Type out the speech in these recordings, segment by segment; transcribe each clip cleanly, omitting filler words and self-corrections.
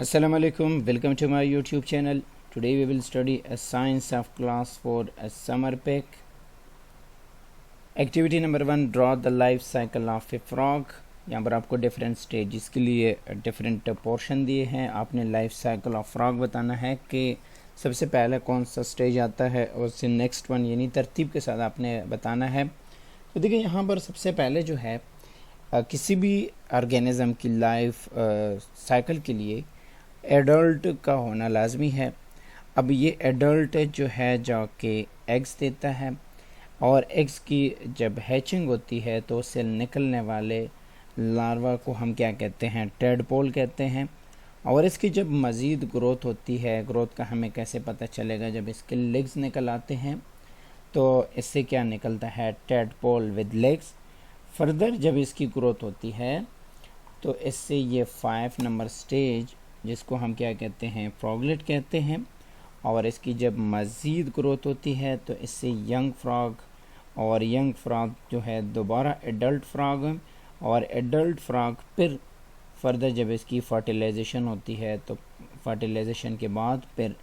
Assalamu alaikum, welcome to my YouTube channel. Today we will study a science of class 4 a summer pack. Activity number 1, draw the life cycle of a frog. यहाँ पर आपको different stages के लिए different portion दिए हैं। आपने life cycle of frog बताना है कि सबसे पहले कौन सा स्टेज आता है और उससे नेक्स्ट वन यानी तरतीब के साथ आपने बताना है। तो देखिए यहाँ पर सबसे पहले जो है किसी भी ऑर्गेनिज्म की लाइफ साइकिल के लिए एडल्ट का होना लाजमी है। अब ये एडल्ट जो है जाके एग्स देता है और एग्स की जब हैचिंग होती है तो उससे निकलने वाले लार्वा को हम क्या कहते हैं, टेडपोल कहते हैं। और इसकी जब मज़ीद ग्रोथ होती है, ग्रोथ का हमें कैसे पता चलेगा, जब इसके लेग्स निकल आते हैं तो इससे क्या निकलता है, टेडपोल विद लेग्स। फर्दर जब इसकी ग्रोथ होती है तो इससे ये 5 नंबर स्टेज जिसको हम क्या कहते हैं, फ्रॉगलेट कहते हैं। और इसकी जब मज़ीद ग्रोथ होती है तो इससे यंग फ्रॉग, और यंग फ्रॉग जो है दोबारा एडल्ट फ्रॉग, और एडल्ट फ्रॉग फिर फर्दर जब इसकी फर्टिलाइजेशन होती है तो फर्टिलाइजेशन के बाद फिर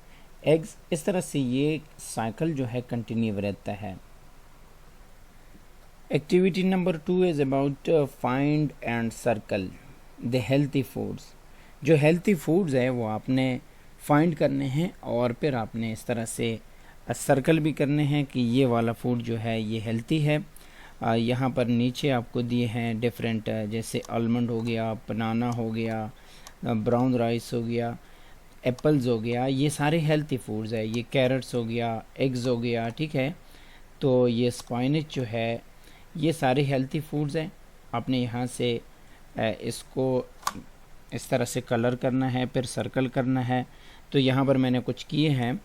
एग्स। इस तरह से ये साइकिल जो है कंटिन्यू रहता है। Activity number 2 is about find and circle the healthy foods. जो हेल्थी फूड्स है वो आपने फाइंड करने हैं और फिर आपने इस तरह से सर्कल भी करने हैं कि ये वाला फूड जो है ये हेल्थी है। यहाँ पर नीचे आपको दिए हैं डिफरेंट, जैसे आलमंड हो गया, बनाना हो गया, ब्राउन राइस हो गया, एप्पल्स हो गया, ये सारे हेल्थी फूड्स है। ये कैरेट्स हो गया, एग्स हो गया, ठीक है। तो ये स्पाइनच जो है ये सारे हेल्थी फूड्स हैं। आपने यहाँ से इसको इस तरह से कलर करना है, फिर सर्कल करना है। तो यहाँ पर मैंने कुछ किए हैं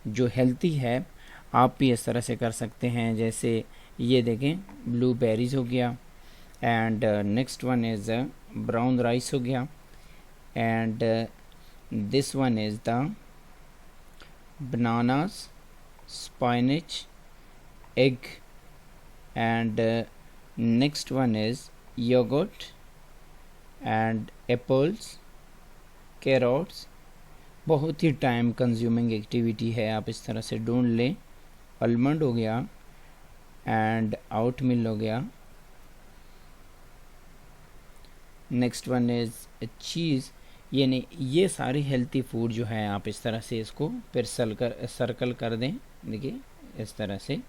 जो हेल्थी है, आप भी इस तरह से कर सकते हैं। जैसे ये देखें, ब्लूबेरीज हो गया, and next one is brown rice हो गया, and this one is the bananas, spinach, egg, and next one is yoghurt and apples, carrots. बहुत ही टाइम कंज्यूमिंग एक्टिविटी है, आप इस तरह से ढूंढ लें। आलमंड हो गया एंड आउट मिल हो गया, नेक्स्ट वन इज़ चीज़। यानी ये सारी हेल्थी फूड जो है आप इस तरह से इसको फिर सर्कल कर दें, देखिए इस तरह से।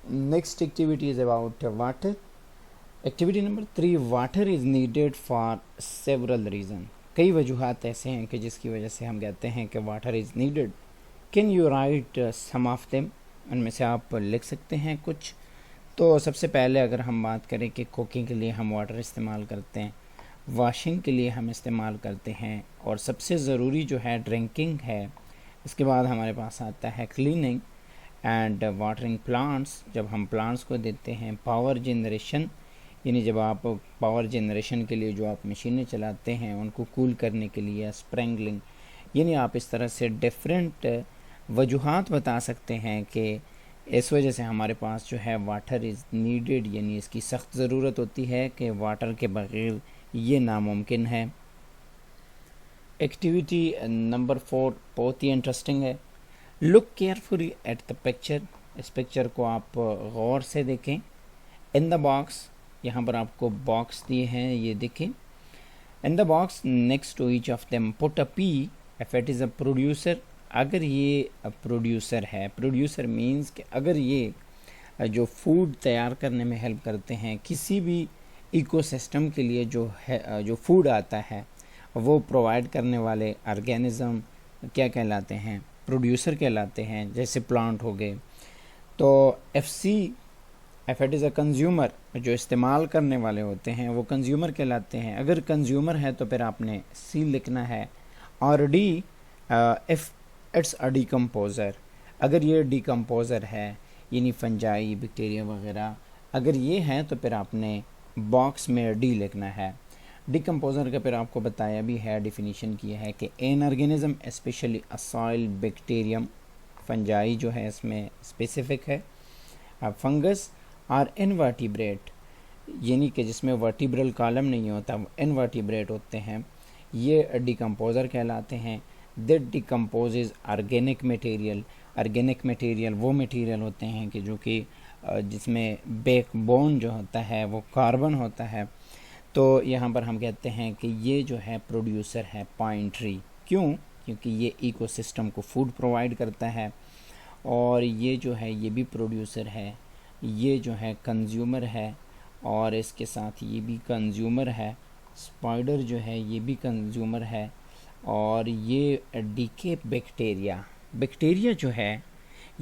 Next activity is about water. Activity number 3, water is needed for several reason. कई वजूहात ऐसे हैं कि जिसकी वजह से हम कहते हैं कि water is needed. Can you write some of them, उनमें से आप लिख सकते हैं कुछ। तो सबसे पहले अगर हम बात करें कि कुकिंग के लिए हम वाटर इस्तेमाल करते हैं, वॉशिंग के लिए हम इस्तेमाल करते हैं, और सबसे ज़रूरी जो है ड्रिंकिंग है। इसके बाद हमारे पास आता है क्लीनिंग एंड वाटरिंग प्लांट्स, जब हम प्लांट्स को देते हैं। पावर जनरेशन, यानी जब आप पावर जनरेशन के लिए जो आप मशीनें चलाते हैं उनको कूल करने के लिए। स्प्रिंकलिंग, यानी आप इस तरह से डिफरेंट वजूहात बता सकते हैं कि इस वजह से हमारे पास जो है वाटर इज़ नीडेड, यानी इसकी सख्त ज़रूरत होती है कि वाटर के बग़ैर ये नामुमकिन है। एक्टिविटी नंबर 4 बहुत ही इंटरेस्टिंग है। Look carefully at the picture. इस पिक्चर को आप गौर से देखें। इन द बॉक्स, यहाँ पर आपको बॉक्स दिए हैं, ये देखें। In the box next to each of them put a P if it is a producer. अगर ये प्रोड्यूसर है, प्रोड्यूसर मीन्स कि अगर ये जो फूड तैयार करने में हेल्प करते हैं, किसी भी इकोसिस्टम के लिए जो है, जो फूड आता है वो प्रोवाइड करने वाले ऑर्गेनिज्म क्या कहलाते हैं, प्रोड्यूसर कहलाते हैं। जैसे प्लांट हो गए। तो if it is a consumer, जो इस्तेमाल करने वाले होते हैं वो कंज्यूमर कहलाते हैं। अगर कंज्यूमर है तो फिर आपने सी लिखना है। और D if it's a decomposer, अगर ये डिकम्पोज़र है यानी फंजाई, बैक्टीरिया वगैरह, अगर ये है तो फिर आपने बॉक्स में डी लिखना है। डिकम्पोज़र का फिर आपको बताया भी है, डिफिनीशन किया है कि an organism specially a soil bacterium, fungi जो है इसमें स्पेसिफिक है, फंगस और इनवर्टिब्रेट यानी कि जिसमें वर्टिब्रल कॉलम नहीं होता, वो इनवर्टिब्रेट होते हैं, ये डिकम्पोज़र कहलाते हैं। That decomposes organic material. Organic material वो मटेरियल होते हैं कि जो कि जिसमें बैकबोन जो होता है वो कार्बन होता है। तो यहाँ पर हम कहते हैं कि ये जो है प्रोड्यूसर है पाइन ट्री। क्यों? क्योंकि ये इकोसिस्टम को फूड प्रोवाइड करता है, और ये जो है ये भी प्रोड्यूसर है, ये जो है कंज्यूमर है, और इसके साथ ये भी कंज्यूमर है। स्पाइडर जो है ये भी कंज्यूमर है, और ये डीके बैक्टीरिया जो है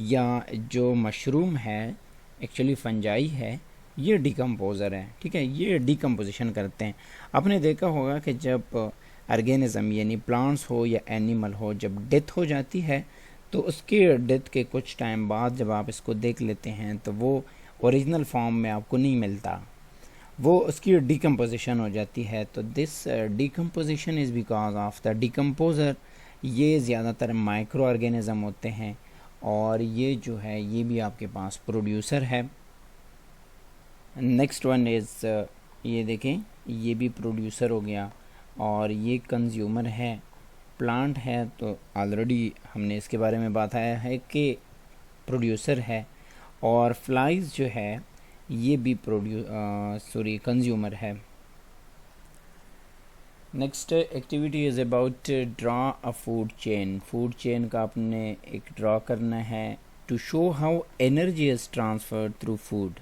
या जो मशरूम है, एक्चुअली फंजाई है, ये डिकम्पोज़र है। ठीक है, ये डिकम्पोजिशन करते हैं। आपने देखा होगा कि जब ऑर्गेनिज्म यानी प्लांट्स हो या एनिमल हो, जब डेथ हो जाती है तो उसके डेथ के कुछ टाइम बाद जब आप इसको देख लेते हैं तो वो ओरिजिनल फॉर्म में आपको नहीं मिलता, वो उसकी डिकम्पोजिशन हो जाती है। तो this decomposition is because of the decomposer. ये ज़्यादातर माइक्रो ऑर्गेनिज्म होते हैं, और ये जो है ये भी आपके पास प्रोड्यूसर है। नेक्स्ट वन इज़, ये देखें, ये भी प्रोड्यूसर हो गया, और ये कंज्यूमर है। प्लांट है तो ऑलरेडी हमने इसके बारे में बताया है कि प्रोड्यूसर है, और फ्लाइज जो है ये भी कंज्यूमर है। Next activity is about draw a food chain. Food chain का आपने एक ड्रा करना है to show how energy is transferred through food.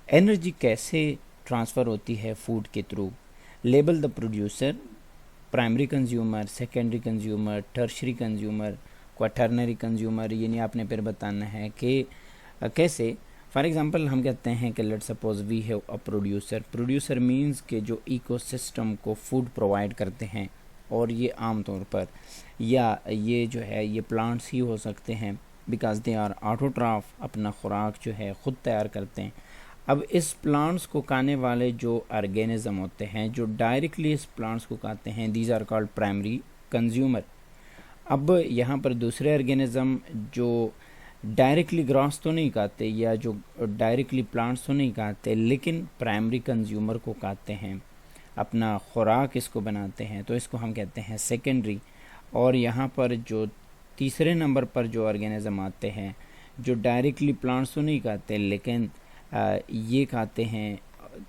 Energy कैसे ट्रांसफ़र होती है फूड के थ्रू। Label the producer, primary consumer, secondary consumer, tertiary consumer, quaternary consumer. यानी आपने फिर बताना है कि कैसे। फॉर एग्जांपल हम कहते हैं कि let's suppose we have a producer. Producer means के जो इकोसिस्टम को फूड प्रोवाइड करते हैं, और ये आम तौर पर या ये जो है ये प्लांट्स ही हो सकते हैं, बिकॉज दे आर ऑटोट्रॉफ, अपना खुराक जो है ख़ुद तैयार करते हैं। अब इस प्लांट्स को खाने वाले जो ऑर्गेनिज्म होते हैं जो डायरेक्टली इस प्लांट्स को खाते हैं, these are called primary consumer. अब यहाँ पर दूसरे ऑर्गेनिज्म जो डायरेक्टली ग्रास तो नहीं खाते या जो डायरेक्टली प्लांट्स तो नहीं खाते, लेकिन प्राइमरी कंज्यूमर को खाते हैं, अपना खुराक इसको बनाते हैं, तो इसको हम कहते हैं सेकेंडरी। और यहाँ पर जो तीसरे नंबर पर जो ऑर्गेनिज्म आते हैं जो डायरेक्टली प्लांट्स तो नहीं खाते लेकिन ये खाते हैं,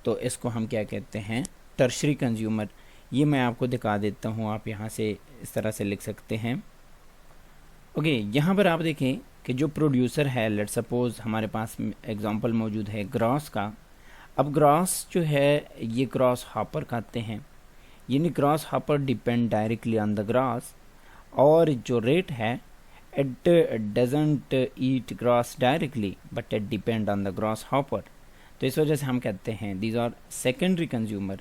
तो इसको हम क्या कहते हैं, टर्शरी कंज्यूमर। ये मैं आपको दिखा देता हूँ, आप यहाँ से इस तरह से लिख सकते हैं। ओके, यहाँ पर आप देखें कि जो प्रोड्यूसर है, लेट्स सपोज हमारे पास एग्जांपल मौजूद है ग्रास का। अब ग्रास जो है ये ग्रास हॉपर खाते हैं, यानी grass hopper depend directly on the grass, और जो रेट है it doesn't eat grass directly but it depend on the grasshopper। तो इस वजह से हम कहते हैं these are secondary consumer।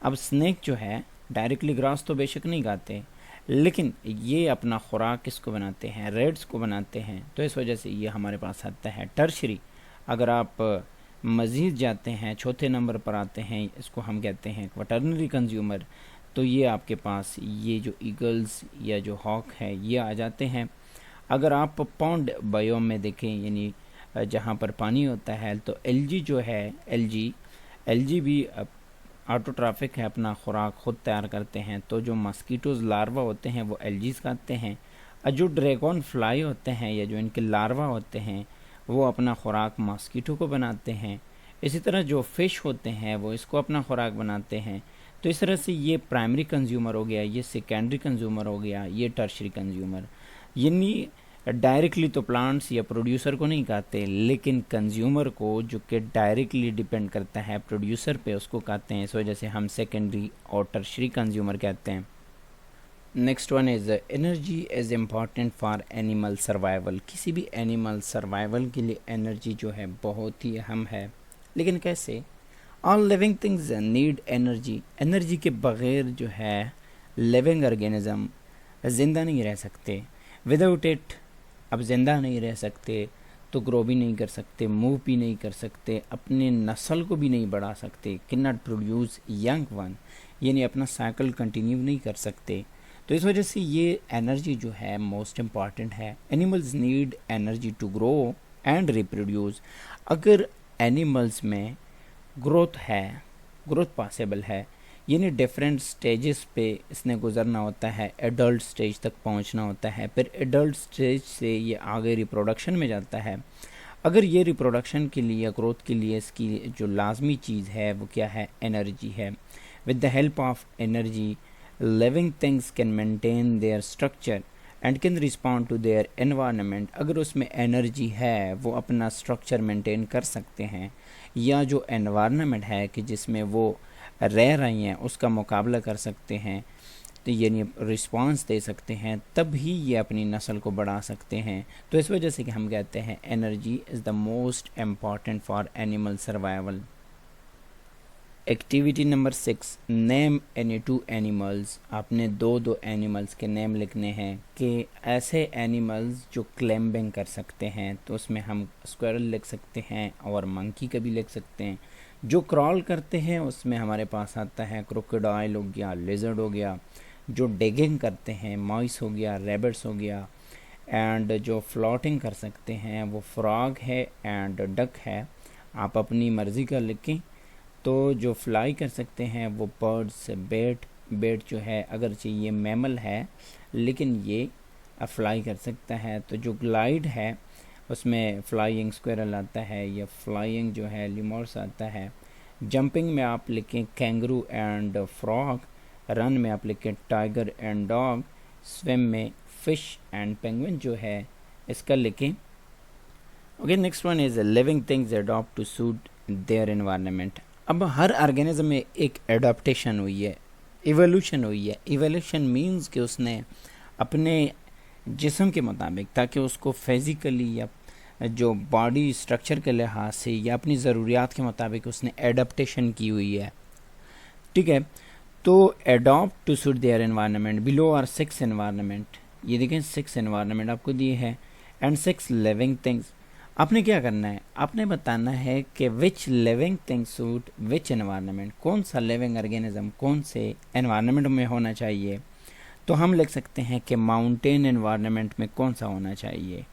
अब स्नेक जो है डायरेक्टली ग्रास तो बेशक नहीं खाते, लेकिन ये अपना खुराक किसको बनाते हैं, रेड्स को बनाते हैं, तो इस वजह से ये हमारे पास आता है टर्शरी। अगर आप मज़ीद जाते हैं, चौथे नंबर पर आते हैं, इसको हम कहते हैं क्वाटर्नरी कंज्यूमर। तो ये आपके पास ये जो ईगल्स या जो हॉक है ये आ जाते हैं। अगर आप पॉन्ड बायोम में देखें, यानी जहाँ पर पानी होता है, तो एलजी जो है एलजी भी ऑटोट्रॉफिक है, अपना खुराक खुद तैयार करते हैं। तो जो मस्कीटोज़ लार्वा होते हैं वो एलजीज खाते हैं, और जो ड्रैगन फ्लाई होते हैं या जो इनके लार्वा होते हैं वो अपना खुराक मस्कीटो को बनाते हैं। इसी तरह जो फ़िश होते हैं वो इसको अपना खुराक बनाते हैं। तो इस तरह से ये प्राइमरी कंज्यूमर हो गया, ये सेकेंडरी कंज्यूमर हो गया, ये टर्शरी कंज्यूमर। यानी डायरेक्टली तो प्लांट्स या प्रोड्यूसर को नहीं खाते, लेकिन कंज्यूमर को जो कि डायरेक्टली डिपेंड करता है प्रोड्यूसर पे, उसको खाते हैं। इस वजह से हम सेकेंडरी और टर्शरी कंज्यूमर कहते हैं। Next one is energy is important for animal survival. किसी भी एनिमल सर्वाइवल के लिए एनर्जी जो है बहुत ही अहम है, लेकिन कैसे? All living things need energy. Energy के बग़ैर जो है लिविंग ऑर्गेनिज्म ज़िंदा नहीं रह सकते। विदाउट इट अब ज़िंदा नहीं रह सकते, तो ग्रो भी नहीं कर सकते, मूव भी नहीं कर सकते, अपने नस्ल को भी नहीं बढ़ा सकते, can not produce young one, यानी अपना साइकिल कंटिन्यू नहीं कर सकते। तो इस वजह से ये एनर्जी जो है मोस्ट इम्पॉर्टेंट है। Animals need energy to grow and reproduce. अगर एनिमल्स में ग्रोथ है ग्रोथ पॉसिबल है, यानी डिफरेंट स्टेजेस पे इसने गुजरना होता है, एडल्ट स्टेज तक पहुंचना होता है, फिर एडल्ट स्टेज से ये आगे रिप्रोडक्शन में जाता है। अगर ये रिप्रोडक्शन के लिए या ग्रोथ के लिए इसकी जो लाजमी चीज़ है वो क्या है, एनर्जी है। With the help of energy living things can maintain their structure and can respond to their environment. अगर उसमें एनर्जी है वो अपना स्ट्रक्चर मेंटेन कर सकते हैं, या जो एनवायरनमेंट है कि जिसमें वो रह रही हैं उसका मुकाबला कर सकते हैं, तो यानी रिस्पांस दे सकते हैं, तब ही ये अपनी नस्ल को बढ़ा सकते हैं। तो इस वजह से कि हम कहते हैं energy is the most important for animal survival. Activity number 6, name any 2 animals. आपने दो एनिमल्स के नेम लिखने हैं कि ऐसे एनिमल्स जो क्लाइंबिंग कर सकते हैं, तो उसमें हम स्क्वायरल लिख सकते हैं और मंकी का भी लिख सकते हैं। जो क्रॉल करते हैं उसमें हमारे पास आता है क्रोकोडाइल हो गया, लिजर्ड हो गया। जो डिगिंग करते हैं माइस हो गया, रैबिट्स हो गया। एंड जो फ्लोटिंग कर सकते हैं वो फ्रॉग है एंड डक है। आप अपनी मर्ज़ी का लिखें। तो जो फ्लाई कर सकते हैं वो बर्ड्स, बेट जो है अगरचे ये मैमल है लेकिन ये फ्लाई कर सकता है। तो जो ग्लाइड है उसमें फ्लाइंग स्क्वायरल आता है, या फ्लाइंग जो है लिमोर्स आता है। जंपिंग में आप लिखें कैंगरू एंड फ्रॉग। रन में आप लिखें टाइगर एंड डॉग। स्विम में फिश एंड पेंगुइन जो है इसका लिखें। Okay, next one is living things adopt to suit their environment. अब हर ऑर्गेनिज्म में एक एडाप्टेशन हुई है, इवोल्यूशन हुई है। इवोल्यूशन मीन्स कि उसने अपने जिस्म के मुताबिक, ताकि उसको फिज़िकली या जो बॉडी स्ट्रक्चर के लिहाज से या अपनी ज़रूरियात के मुताबिक उसने एडाप्टेशन की हुई है। ठीक है, तो adopt to suit their environment. Below are 6 environment. ये देखें 6 एनवायरनमेंट आपको दिए हैं एंड 6 लिविंग थिंग्स। आपने क्या करना है, आपने बताना है कि विच लिविंग थिंग सूट विच एनवायरनमेंट। कौन सा लिविंग ऑर्गेनिज्म कौन से एनवायरनमेंट में होना चाहिए। तो हम लिख सकते हैं कि माउंटेन एनवायरनमेंट में कौन सा होना चाहिए,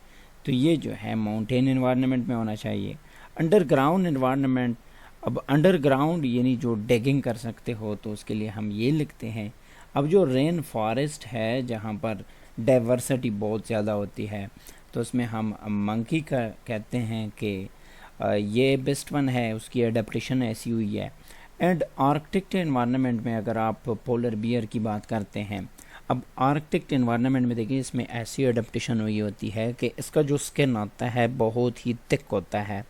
तो ये जो है माउंटेन एनवायरनमेंट में होना चाहिए। अंडरग्राउंड एनवायरनमेंट, अब अंडरग्राउंड यानी जो डिगिंग कर सकते हो, तो उसके लिए हम ये लिखते हैं। अब जो रेन फॉरेस्ट है जहाँ पर डाइवर्सिटी बहुत ज़्यादा होती है, तो उसमें हम मंकी का कहते हैं कि ये बेस्ट वन है, उसकी एडेप्टेशन ऐसी हुई है। एंड आर्कटिक एनवायरनमेंट में अगर आप पोलर बियर की बात करते हैं, अब आर्कटिक एनवायरनमेंट में देखिए इसमें ऐसी एडेप्टेशन हुई होती है कि इसका जो स्किन होता है बहुत ही थिक होता है,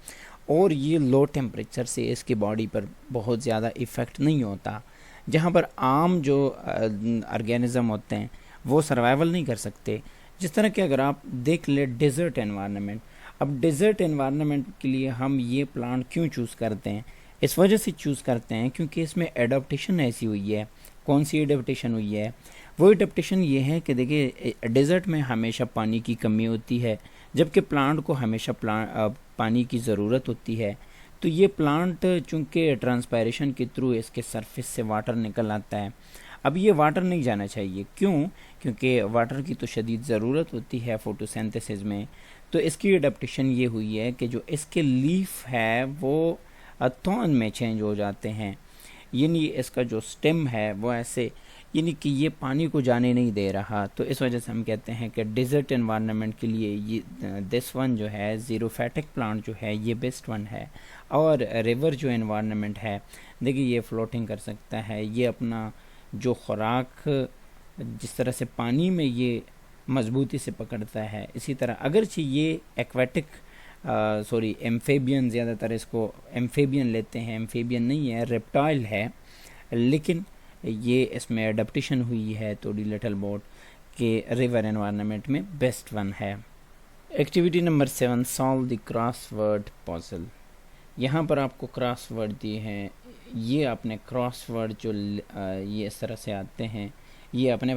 और ये लो टेम्परेचर से इसकी बॉडी पर बहुत ज़्यादा इफ़ेक्ट नहीं होता। जहाँ पर आम जो ऑर्गेनिज़म होते हैं वो सर्वाइवल नहीं कर सकते। जिस तरह कि अगर आप देख ले डेजर्ट एनवायरनमेंट, अब डेजर्ट एनवायरनमेंट के लिए हम ये प्लांट क्यों चूज़ करते हैं, इस वजह से चूज़ करते हैं क्योंकि इसमें एडाप्टेशन ऐसी हुई है। कौन सी एडाप्टेशन हुई है, वो एडाप्टेशन ये है कि देखिए डेजर्ट में हमेशा पानी की कमी होती है, जबकि प्लांट को हमेशा पानी की ज़रूरत होती है। तो ये प्लांट चूँकि ट्रांसपायरेशन के थ्रू इसके सरफेस से वाटर निकल आता है। अब ये वाटर नहीं जाना चाहिए, क्यों, क्योंकि वाटर की तो शदीद ज़रूरत होती है फोटोसिंथेसिस में। तो इसकी एडाप्टेशन ये हुई है कि जो इसके लीफ है वो थॉर्न में चेंज हो जाते हैं, यानी इसका जो स्टेम है वो ऐसे, यानी कि ये पानी को जाने नहीं दे रहा। तो इस वजह से हम कहते हैं कि डेजर्ट एनवायरनमेंट के लिए ये दिस वन जो है ज़ीरोफैटिक प्लांट जो है ये बेस्ट वन है। और रिवर जो एनवायरनमेंट है, देखिए ये फ्लोटिंग कर सकता है, ये अपना जो खुराक जिस तरह से पानी में ये मजबूती से पकड़ता है, इसी तरह अगरचे ये एक्वेटिक एम्फेबियन, ज़्यादातर इसको एम्फेबियन लेते हैं, एम्फेबियन नहीं है, रेप्टाइल है, लेकिन ये इसमें एडाप्टेशन हुई है थोड़ी लिटिल बोट के रिवर एनवायरनमेंट में बेस्ट वन है। Activity number 7, solve the crossword puzzle. यहाँ पर आपको क्रॉसवर्ड दिए हैं, ये आपने क्रॉसवर्ड जो ये इस तरह से आते हैं ये आपने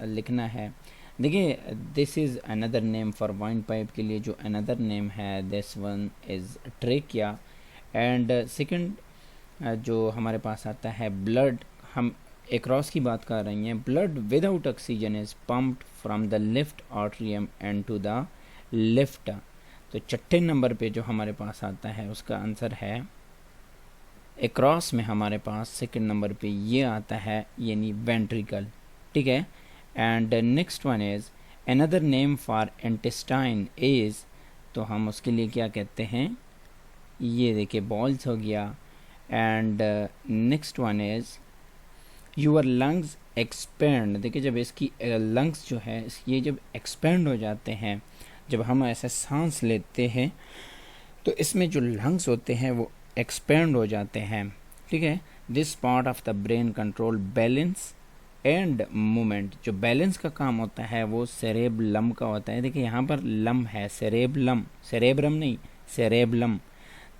लिखना है। देखिए this is another name for wine pipe के लिए जो अनदर नेम है, this one is trachea. And second जो हमारे पास आता है ब्लड, हम एक्रॉस की बात कर रही हैं। Blood without oxygen is pumped from the left atrium and to the left. तो छठे नंबर पे जो हमारे पास आता है उसका आंसर है अक्रॉस में हमारे पास सेकंड नंबर पे ये आता है यानी वेंट्रिकल, ठीक है। And next one is another name for intestine is, तो हम उसके लिए क्या कहते हैं, ये देखिए बॉल्स हो गया। And next one is your lungs expand, देखिए जब इसकी लंग्स जो है ये जब एक्सपेंड हो जाते हैं, जब हम ऐसे सांस लेते हैं तो इसमें जो लंग्स होते हैं वो एक्सपेंड हो जाते हैं, ठीक है। This part of the brain control balance and movement, जो बैलेंस का काम होता है वो सेरेबलम का होता है। देखिए यहाँ पर लम है, सेरेबलम, सेरेब्रम नहीं, सेरेबलम,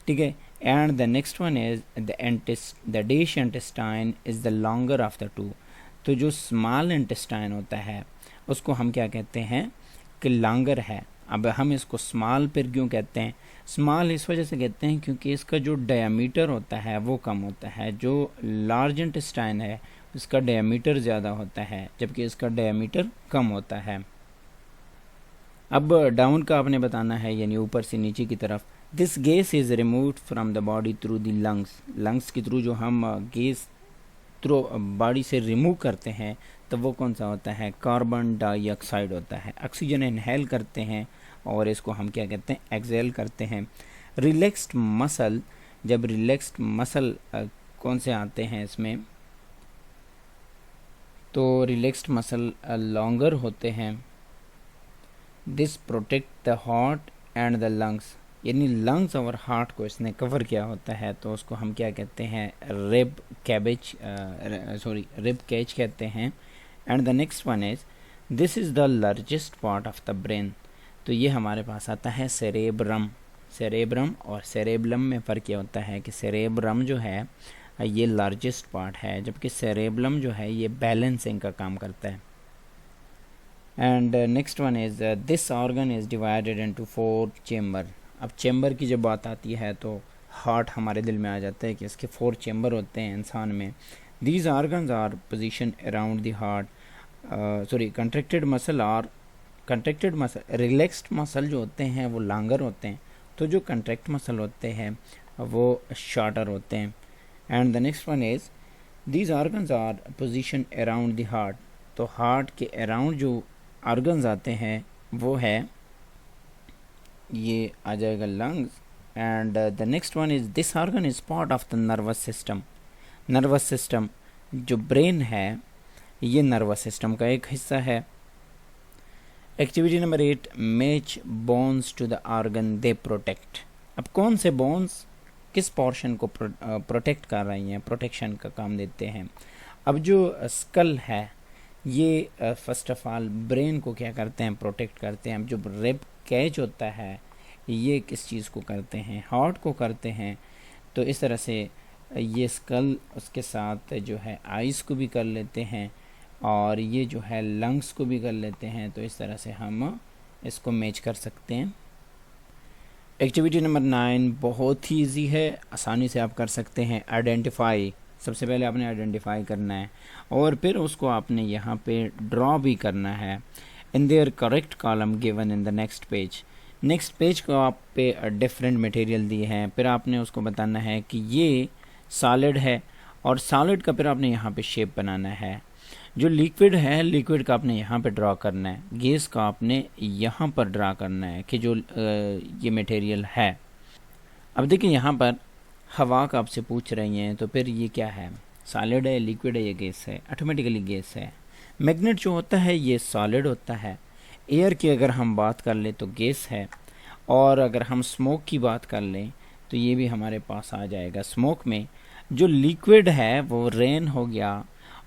ठीक है। And the next one is the dish intestine is the longer of the two, तो जो स्मॉल इंटेस्टाइन होता है उसको हम क्या कहते हैं कि लॉन्गर है। अब हम इसको स्मॉल पर क्यों कहते हैं, स्मॉल इस वजह से कहते हैं क्योंकि इसका जो डायमीटर होता है वो कम होता है। जो लार्ज इंटेस्टाइन है इसका डायमीटर ज़्यादा होता है जबकि इसका डायमीटर कम होता है। अब डाउन का आपने बताना है यानी ऊपर से नीचे की तरफ। This gas is removed from the body through the lungs, lungs के थ्रू जो हम गैस थ्रू बॉडी से रिमूव करते हैं तो वो कौन सा होता है, कार्बन डाइऑक्साइड होता है। ऑक्सीजन इनहेल करते हैं और इसको हम क्या कहते हैं, एक्सहेल करते हैं। रिलैक्स्ड मसल, जब रिलैक्स्ड मसल कौन से आते हैं इसमें, तो रिलैक्स्ड मसल लॉन्गर होते हैं। This protect the heart and the lungs, यानी लंग्स और हार्ट को इसने कवर किया होता है तो उसको हम क्या कहते हैं, रिब कैच कहते हैं। And the next one is this is the largest part of the brain, तो ये हमारे पास आता है सेरेब्रम। सेरेब्रम और सेरेबलम में फ़र्क ये होता है कि सेरेब्रम जो है ये लार्जेस्ट पार्ट है जबकि सेरेबलम जो है ये बैलेंसिंग का काम करता है। And next one is this organ is divided into 4 chamber. अब चेम्बर की जब बात आती है तो हार्ट हमारे दिल में आ जाता है कि इसके 4 चेम्बर होते हैं इंसान में। These organs are position around the heart, contracted muscle, relaxed muscle जो होते हैं वो लॉन्गर होते हैं, तो जो कंट्रैक्ट मसल होते हैं वो शॉर्टर होते हैं। And the next one is these organs are position around the heart, तो हार्ट के अराउंड जो ऑर्गन्स आते हैं वो है, ये आ जाएगा lungs. And the next one is this organ is part of the nervous system. Nervous system, जो ब्रेन है ये नर्वस सिस्टम का एक हिस्सा है। Activity number 8, match bones to the organ they protect. अब कौन से बोन्स किस पोर्शन को प्रोटेक्ट कर रही हैं, प्रोटेक्शन का काम देते हैं। अब जो स्कल है ये फर्स्ट ऑफ ऑल ब्रेन को क्या करते हैं, प्रोटेक्ट करते हैं। अब जो रिब कैच होता है ये किस चीज़ को करते हैं, हार्ट को करते हैं। तो इस तरह से ये स्कल उसके साथ जो है आइज़ को भी कर लेते हैं और ये जो है लंग्स को भी कर लेते हैं। तो इस तरह से हम इसको मैच कर सकते हैं। एक्टिविटी नंबर 9 बहुत ही ईजी है, आसानी से आप कर सकते हैं। आइडेंटिफाई, सबसे पहले आपने आइडेंटिफाई करना है और फिर उसको आपने यहाँ पे ड्रॉ भी करना है in their correct column given in the next page. Next page को आप पे डिफरेंट मटेरियल दिए हैं, फिर आपने उसको बताना है कि ये सॉलिड है और सॉलिड का फिर आपने यहाँ पे शेप बनाना है। जो लिक्विड है लिक्विड का आपने यहाँ पे ड्रॉ करना है, गैस का आपने यहाँ पर ड्रॉ करना है कि जो ये मटेरियल है। अब देखिए यहाँ पर हवा का आपसे पूछ रही हैं तो फिर ये क्या है, सॉलिड है, लिक्विड है, ये गैस है, ऑटोमेटिकली गैस है। मैग्नेट जो होता है ये सॉलिड होता है। एयर की अगर हम बात कर लें तो गैस है और अगर हम स्मोक की बात कर लें तो ये भी हमारे पास आ जाएगा। स्मोक में जो लिक्विड है वो रेन हो गया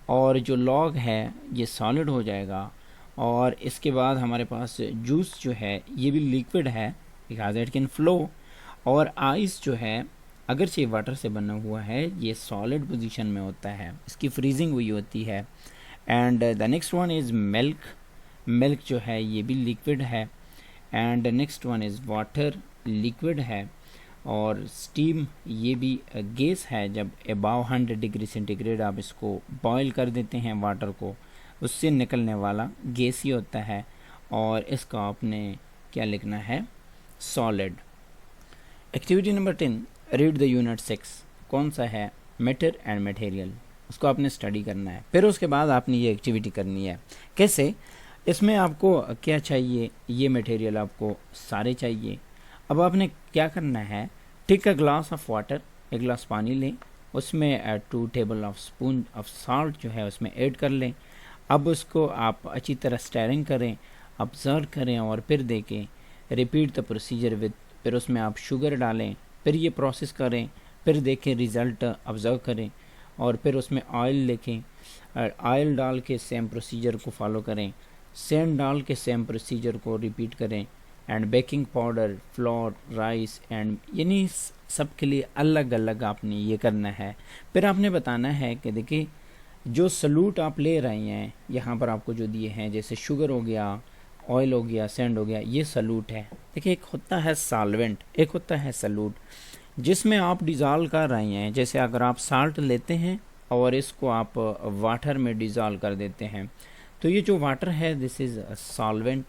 और जो लॉग है ये सॉलिड हो जाएगा। और इसके बाद हमारे पास जूस जो है ये भी लिक्विड है बिकॉज इट कैन फ्लो। और आइस जो है अगर से वाटर से बना हुआ है ये सॉलिड पोजीशन में होता है, इसकी फ्रीजिंग हुई होती है। And the next one is milk, milk जो है ये भी लिक्विड है। And next one is water, liquid है। और स्टीम ये भी गैस है, जब अबाव 100 डिग्री सेंटीग्रेड आप इसको बॉयल कर देते हैं वाटर को, उससे निकलने वाला गैस ही होता है। और इसका आपने क्या लिखना है, solid. Activity number 10, read the unit 6। कौन सा है मैटर एंड मटेरियल, उसको आपने स्टडी करना है। फिर उसके बाद आपने ये एक्टिविटी करनी है। कैसे? इसमें आपको क्या चाहिए, ये मटेरियल आपको सारे चाहिए। अब आपने क्या करना है, take a glass of water, एक गिलास पानी लें, उसमें 2 table of spoon of salt जो है उसमें ऐड कर लें। अब उसको आप अच्छी तरह स्टेरिंग करें, ऑब्ज़र्व करें और फिर देखें, रिपीट द प्रोसीजर विद, फिर उसमें आप शुगर डालें, फिर ये प्रोसेस करें, फिर देखें रिज़ल्ट ऑब्ज़र्व करें और फिर उसमें ऑयल लेकें, ऑयल डाल के सेम प्रोसीजर को फॉलो करें, सैंड डाल के सेम प्रोसीजर को रिपीट करें। And baking powder, floor, rice and यानी सब के लिए अलग अलग आपने ये करना है। फिर आपने बताना है कि देखिए जो सलूट आप ले रहे हैं यहाँ पर आपको जो दिए हैं, जैसे शुगर हो गया, ऑयल हो गया, सैंड हो गया, ये सलूट है। देखिए एक होता है सॉल्वेंट, एक होता है सलूट, जिसमें आप डिज़ोल्व कर रहे हैं। जैसे अगर आप साल्ट लेते हैं और इसको आप वाटर में डिज़ोल्व कर देते हैं, तो ये जो वाटर है दिस इज़ सॉल्वेंट,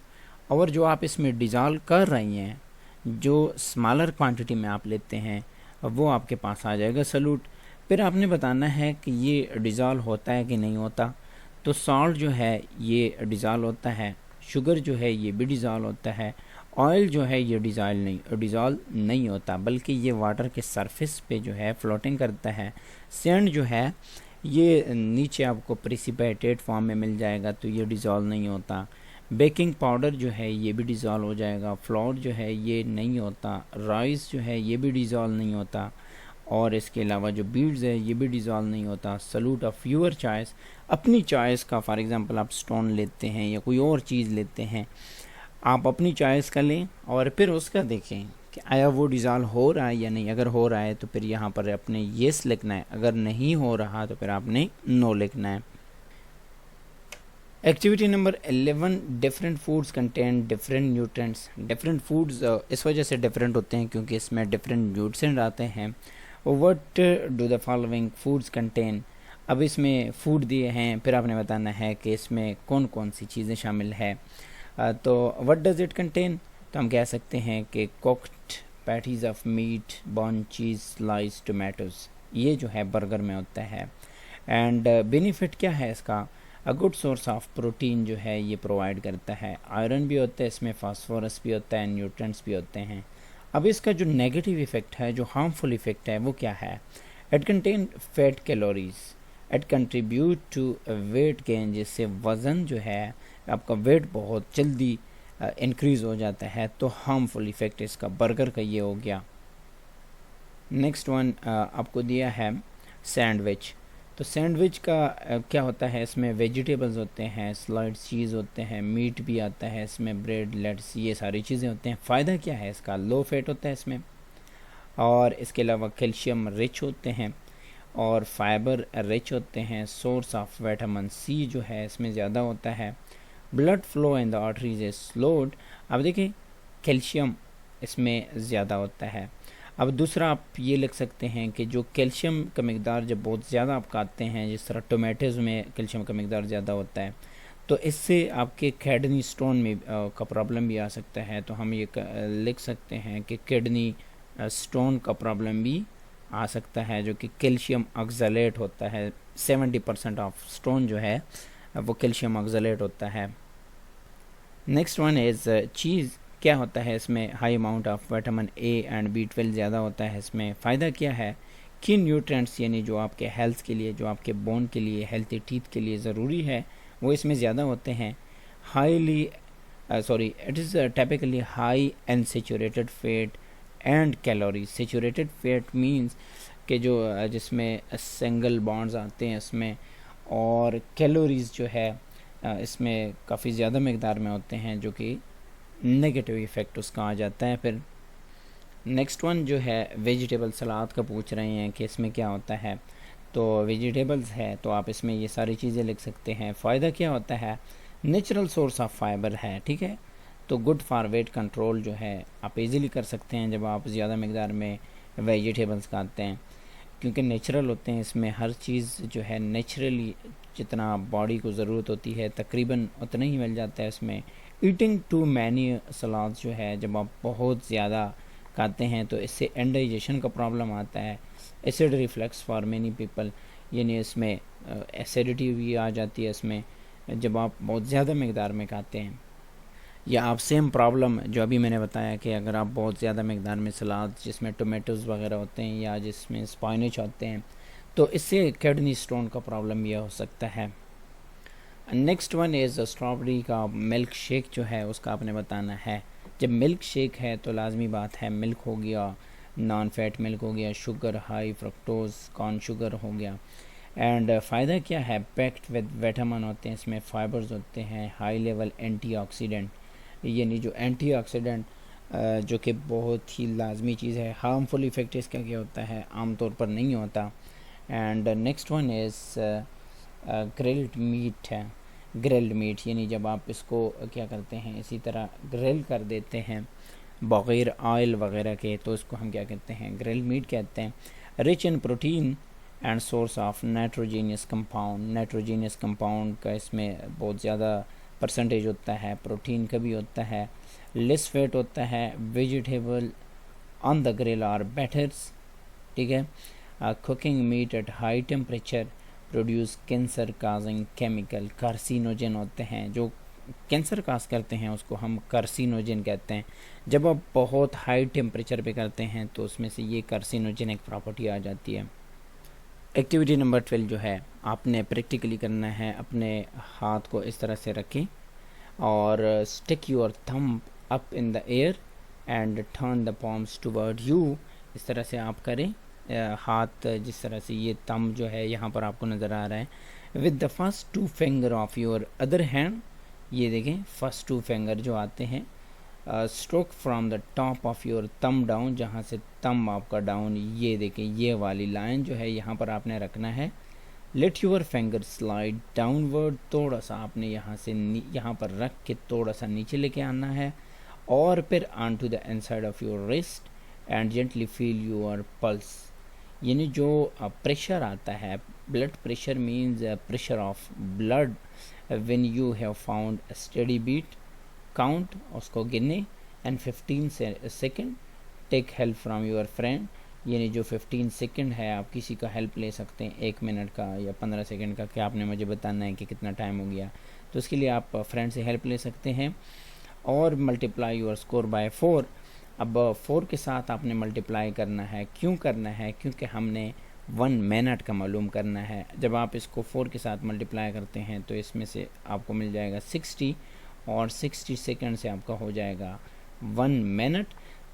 और जो आप इसमें डिज़ोल्व कर रही हैं, जो स्मॉलर क्वांटिटी में आप लेते हैं, वो आपके पास आ जाएगा सलूट। फिर आपने बताना है कि ये डिज़ोल्व होता है कि नहीं होता। तो सॉल्ट जो है ये डिज़ोल्व होता है, शुगर जो है ये भी डिज़ोल्व होता है, ऑयल जो है ये डिज़ोल्व नहीं होता, बल्कि ये वाटर के सरफेस पे जो है फ्लोटिंग करता है। सैंड जो है ये नीचे आपको प्रेसिपिटेट फॉर्म में मिल जाएगा, तो ये डिज़ोल्व नहीं होता। बेकिंग पाउडर जो है ये भी डिज़ोल्व हो जाएगा, फ्लोर जो है ये नहीं होता, राइस जो है ये भी डिज़ोल्व नहीं होता, और इसके अलावा जो बीड्स है ये भी डिज़ोल्व नहीं होता। सलूट ऑफ योर चॉइस, अपनी चॉइस का, फॉर एग्जांपल आप स्टोन लेते हैं या कोई और चीज़ लेते हैं, आप अपनी चॉइस का लें और फिर उसका देखें कि आया वो डिज़ोल्व हो रहा है या नहीं। अगर हो रहा है तो फिर यहाँ पर आपने येस लिखना है, अगर नहीं हो रहा तो फिर आपने नो लिखना है। Activity number 11, different foods contain different nutrients. Different foods इस वजह से डिफरेंट होते हैं क्योंकि इसमें डिफरेंट न्यूट्रिएंट आते हैं। What do the following foods contain, अब इसमें फूड दिए हैं, फिर आपने बताना है कि इसमें कौन कौन सी चीज़ें शामिल है। तो व्हाट डज इट कंटेन, तो हम कह सकते हैं कि cooked patties of meat, born cheese, slice tomatoes, ये जो है बर्गर में होता है। एंड बेनिफिट क्या है इसका, a good source of protein जो है ये प्रोवाइड करता है, आयरन भी होता है इसमें, फास्फोरस भी होता है, न्यूट्रिएंट्स भी होते हैं। अब इसका जो नेगेटिव इफ़ेक्ट है, जो हार्मफुल इफ़ेक्ट है, वो क्या है, it contain fat calories, it contribute to weight gain, जिससे वज़न जो है आपका वेट बहुत जल्दी इंक्रीज़ हो जाता है। तो हार्मफुल इफ़ेक्ट इसका बर्गर का ये हो गया। नेक्स्ट वन आपको दिया है सैंडविच। तो सैंडविच का क्या होता है, इसमें वेजिटेबल्स होते हैं, स्लाइड्स चीज़ होते हैं, मीट भी आता है इसमें, ब्रेड, लेट्स, ये सारी चीज़ें होते हैं। फ़ायदा क्या है इसका, लो फैट होता है इसमें, और इसके अलावा कैल्शियम रिच होते हैं और फाइबर रिच होते हैं। सोर्स ऑफ विटामिन सी जो है इसमें ज़्यादा होता है। Blood flow in the arteries is slowed, अब देखिए कैल्शियम इसमें ज़्यादा होता है। अब दूसरा आप ये लिख सकते हैं कि जो कैल्शियम का मकदार जब बहुत ज़्यादा आप खाते हैं, जिस तरह टोमेटोज़ में कैल्शियम का मकदार ज़्यादा होता है, तो इससे आपके किडनी स्टोन में का प्रॉब्लम भी आ सकता है। तो हम ये लिख सकते हैं कि किडनी स्टोन का प्रॉब्लम भी आ सकता है, जो कि कैल्शियम ऑक्सलेट होता है। 70% ऑफ स्टोन जो है वो कैल्शियम ऑक्सलेट होता है। नेक्स्ट वन इज़ चीज़, क्या होता है इसमें, high amount of vitamin A and B12 ज़्यादा होता है इसमें। फ़ायदा क्या है कि न्यूट्रिएंट्स यानी जो आपके हेल्थ के लिए, जो आपके बोन के लिए, हेल्थी टीथ के लिए ज़रूरी है, वो इसमें ज़्यादा होते हैं। It is typically high and saturated fat and calories. Saturated fat means कि जो जिसमें सिंगल बॉन्ड्स आते हैं इसमें, और कैलोरीज जो है इसमें काफ़ी ज़्यादा मकदार में होते हैं, जो कि नेगेटिव इफ़ेक्ट उसका आ जाता है। फिर नेक्स्ट वन जो है वेजिटेबल सलाद का पूछ रहे हैं कि इसमें क्या होता है। तो वेजिटेबल्स है तो आप इसमें ये सारी चीज़ें लिख सकते हैं। फ़ायदा क्या होता है, नेचुरल सोर्स ऑफ फाइबर है, ठीक है। तो गुड फॉर वेट कंट्रोल जो है आप इजीली कर सकते हैं जब आप ज़्यादा मकदार में वेजिटेबल्स खाते हैं, क्योंकि नेचुरल होते हैं। इसमें हर चीज़ जो है नेचुरली जितना बॉडी को ज़रूरत होती है तकरीबन उतना ही मिल जाता है इसमें। ईटिंग टू मैनी सलाद जो है, जब आप बहुत ज़्यादा खाते हैं तो इससे इंडाइजेशन का प्रॉब्लम आता है, acid reflux for many people, यानी इसमें एसिडिटी भी आ जाती है इसमें जब आप बहुत ज़्यादा मकदार में खाते हैं। या आप सेम प्रॉब्लम जो अभी मैंने बताया कि अगर आप बहुत ज़्यादा मकदार में सलाद जिसमें टोमेटोज़ वगैरह होते हैं या जिसमें स्पाइनच होते हैं, तो इससे किडनी स्टोन का प्रॉब्लम यह हो सकता है। नेक्स्ट वन इज़ स्ट्रॉबेरी का मिल्क शेक जो है उसका आपने बताना है। जब मिल्क शेक है तो लाजमी बात है मिल्क हो गया, नॉन फैट मिल्क हो गया, sugar high fructose corn sugar हो गया। एंड फ़ायदा क्या है, पैक्ड विद विटामिन होते हैं, इसमें फाइबर्स होते हैं, हाई लेवल एंटीऑक्सीडेंट, यानी जो एंटीऑक्सीडेंट जो कि बहुत ही लाजमी चीज़ है। हार्मफुल इफ़ेक्ट इसका क्या होता है, आमतौर पर नहीं होता। And next one is grilled meat है। ग्रिल्ड मीट यानी जब आप इसको क्या करते हैं, इसी तरह ग्रिल कर देते हैं बग़ैर ऑयल वगैरह के, तो इसको हम क्या कहते हैं, ग्रिल्ड मीट कहते हैं। Rich in protein and source of nitrogenous compound, nitrogenous compound का इसमें बहुत ज़्यादा परसेंटेज होता है, प्रोटीन का भी होता है, लेस फैट होता है, vegetable on the grill are betters, ठीक है। Cooking meat at high temperature produce cancer causing chemical, carcinogen होते हैं जो कैंसर काज करते हैं, उसको हम कार्सिनोजन कहते हैं। जब आप बहुत हाई टेम्परेचर पे करते हैं तो उसमें से ये कार्सिनोजन एक प्रॉपर्टी आ जाती है। एक्टिविटी नंबर 12 जो है आपने प्रैक्टिकली करना है, अपने हाथ को इस तरह से रखें और stick your thumb up in the air and turn the palms toward you, इस तरह से आप करें। हाथ जिस तरह से ये थंब जो है यहाँ पर आपको नज़र आ रहा है, with the first 2 finger of your other hand, ये देखें फर्स्ट 2 फिंगर जो आते हैं, stroke from the top of your thumb down, जहाँ से थंब आपका डाउन, ये देखें ये वाली लाइन जो है यहाँ पर आपने रखना है। Let your finger slide downward, थोड़ा सा आपने यहाँ से यहाँ पर रख के थोड़ा सा नीचे लेके आना है और फिर on to the inside of your wrist and gently feel your pulse, यानी जो प्रेशर आता है, blood pressure means pressure of blood, when you have found a steady beat count, उसको गिने and 15 second take help from your friend, यानी जो 15 second है आप किसी का हेल्प ले सकते हैं, 1 मिनट का या 15 सेकेंड का, कि आपने मुझे बताना है कि कितना टाइम हो गया, तो उसके लिए आप फ्रेंड से हेल्प ले सकते हैं। और मल्टीप्लाई योर स्कोर बाय 4, अब 4 के साथ आपने मल्टीप्लाई करना है, क्यों करना है, क्योंकि हमने 1 मिनट का मालूम करना है। जब आप इसको 4 के साथ मल्टीप्लाई करते हैं तो इसमें से आपको मिल जाएगा 60 और 60 सेकंड से आपका हो जाएगा 1 मिनट,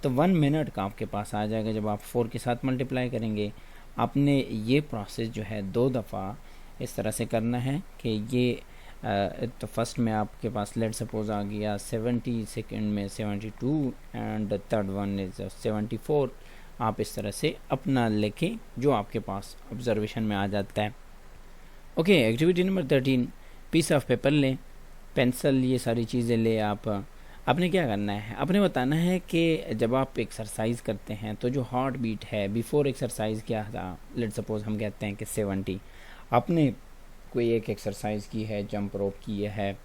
तो 1 मिनट का आपके पास आ जाएगा जब आप 4 के साथ मल्टीप्लाई करेंगे। आपने ये प्रोसेस जो है 2 दफ़ा इस तरह से करना है कि ये तो फर्स्ट में आपके पास लेट सपोज आ गया 70, सेकंड में 72 एंड थर्ड वन इज़ 74। आप इस तरह से अपना लेके जो आपके पास ऑब्जर्वेशन में आ जाता है। Okay, activity number 13, piece of paper लें, पेंसिल, ये सारी चीज़ें ले आप। आपने क्या करना है, आपने बताना है कि जब आप एक्सरसाइज करते हैं तो जो हार्ट बीट है बिफोर एक्सरसाइज क्या था, लेट सपोज हम कहते हैं कि 70, आपने कोई एक एक्सरसाइज की है, जंप रोप की है,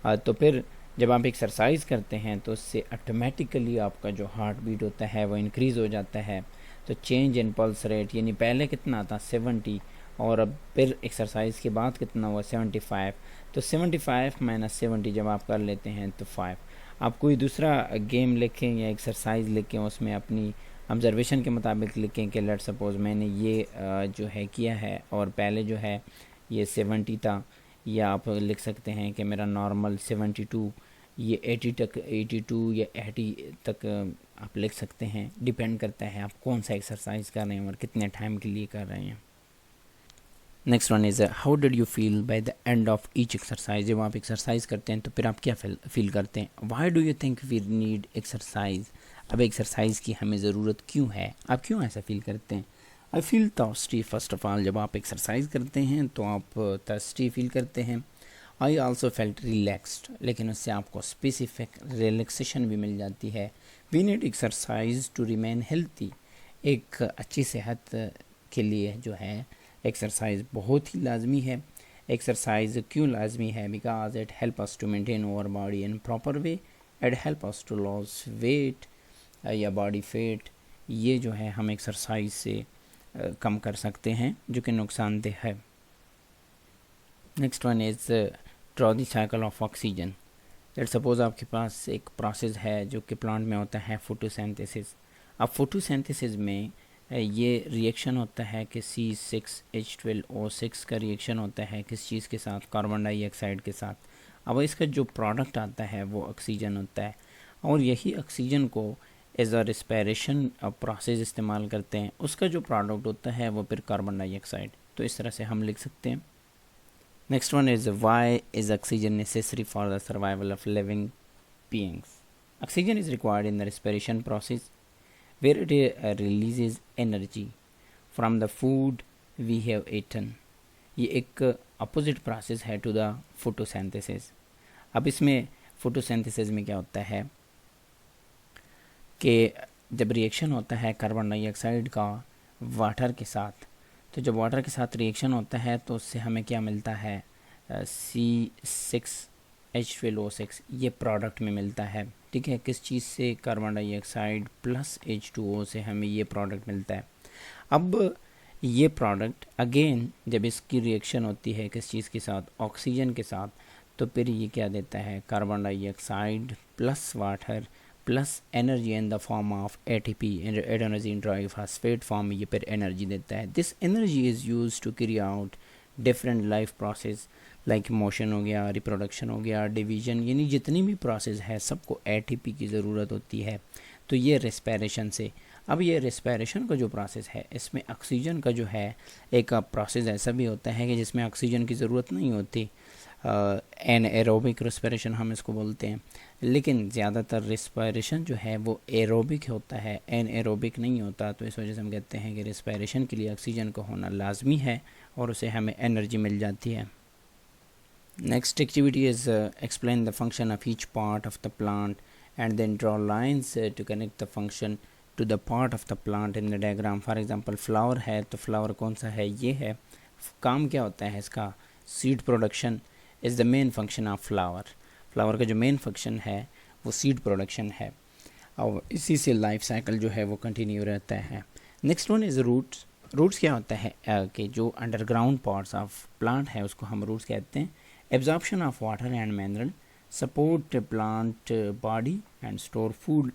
तो फिर जब आप एक्सरसाइज करते हैं तो उससे ऑटोमेटिकली आपका जो हार्ट बीट होता है वो इंक्रीज़ हो जाता है। तो चेंज इन पल्स रेट, यानी पहले कितना था 70 और अब फिर एक्सरसाइज के बाद कितना हुआ 75, तो 75 माइनस 70 जब आप कर लेते हैं तो 5। आप कोई दूसरा गेम लिखें या एक्सरसाइज लिखें, उसमें अपनी ऑब्जर्वेशन के मुताबिक लिखें कि लेट सपोज मैंने ये जो है किया है और पहले जो है ये 70 था, या आप लिख सकते हैं कि मेरा नॉर्मल 72, ये 80 तक 82 या 80 तक आप लिख सकते हैं। डिपेंड करता है आप कौन सा एक्सरसाइज कर रहे हैं और कितने टाइम के लिए कर रहे हैं। Next one is how did you feel by the end of each exercise, जब आप एक्सरसाइज करते हैं तो फिर आप क्या फील करते हैं। Why do you think we need exercise, अब एक्सरसाइज की हमें ज़रूरत क्यों है, आप क्यों ऐसा फील करते हैं। I feel thirsty, first of all जब आप एक्सरसाइज करते हैं तो आप थर्स्टी फील करते हैं। आई आल्सो फेल्ट रिलैक्स्ड, लेकिन उससे आपको स्पेसिफिक रिलैक्सेशन भी मिल जाती है। We need exercise to remain healthy, एक अच्छी सेहत के लिए जो है एक्सरसाइज बहुत ही लाजमी है। एक्सरसाइज क्यों लाजमी है, because it help us to maintain our body in proper way, it help us to loss weight या बॉडी फैट, ये जो है हम एक्सरसाइज से कम कर सकते हैं जो कि नुकसानदेह है। Next one is draw the cycle of oxygen. Let's suppose आपके पास एक प्रोसेस है जो कि प्लांट में होता है फोटोसिंथेसिस। अब फोटोसिंथेसिस में ये रिएक्शन होता है कि C6H12O6 का रिएक्शन होता है किस चीज़ के साथ, कार्बन डाइऑक्साइड के साथ। अब इसका जो प्रोडक्ट आता है वो ऑक्सीजन होता है, और यही ऑक्सीजन को एज अ रेस्पिरेशन प्रोसेस इस्तेमाल करते हैं। उसका जो प्रोडक्ट होता है वो फिर कार्बन डाइऑक्साइड। तो इस तरह से हम लिख सकते हैं। Next one is why is oxygen necessary for the survival of living beings. Oxygen is required in the respiration process where it releases energy from the food we have eaten. ये एक अपोजिट प्रोसेस है to the photosynthesis. अब इसमें photosynthesis में क्या होता है कि जब रिएक्शन होता है कार्बन डाइऑक्साइड का वाटर के साथ, तो जब वाटर के साथ रिएक्शन होता है तो उससे हमें क्या मिलता है, C6H12O6 ये प्रोडक्ट में मिलता है। ठीक है, किस चीज़ से, कार्बन डाइऑक्साइड प्लस H2O से हमें ये प्रोडक्ट मिलता है। अब ये प्रोडक्ट अगेन जब इसकी रिएक्शन होती है किस चीज़ के साथ, ऑक्सीजन के साथ, तो फिर ये क्या देता है, carbon dioxide plus water plus energy in the form of ATP, adenosine triphosphate form में ये फिर एनर्जी देता है। This energy is use to carry out different life process like motion हो गया, रिप्रोडक्शन हो गया, डिवीजन, यानी जितनी भी प्रोसेस है सबको ATP की ज़रूरत होती है। तो ये रेस्पिरेशन से। अब ये रेस्पिरेशन का जो प्रोसेस है इसमें ऑक्सीजन का जो है एक प्रोसेस ऐसा भी होता है कि जिसमें ऑक्सीजन की ज़रूरत नहीं होती, एनएरोबिक रेस्पिरेशन हम इसको बोलते हैं। लेकिन ज़्यादातर रेस्पिरेशन जो है वो एरोबिक होता है, एनएरोबिक नहीं होता। तो इस वजह से हम कहते हैं कि रेस्पिरेशन के लिए ऑक्सीजन का होना लाजमी है और उसे हमें एनर्जी मिल जाती है। Next activity is explain the function of each part of the plant and then draw lines to connect the function to the part of the plant in the diagram. For example, flower है तो flower कौन सा है, ये है। काम क्या होता है इसका, seed production is the main function of flower. flower का जो main function है वो seed production है, और इसी से लाइफ साइकिल जो है वो कंटिन्यू रहता है। Next one is roots. Roots क्या होता है कि जो अंडरग्राउंड पार्ट्स ऑफ प्लांट है उसको हम रूट्स कहते हैं। Absorption of water and mineral, support plant body and store food.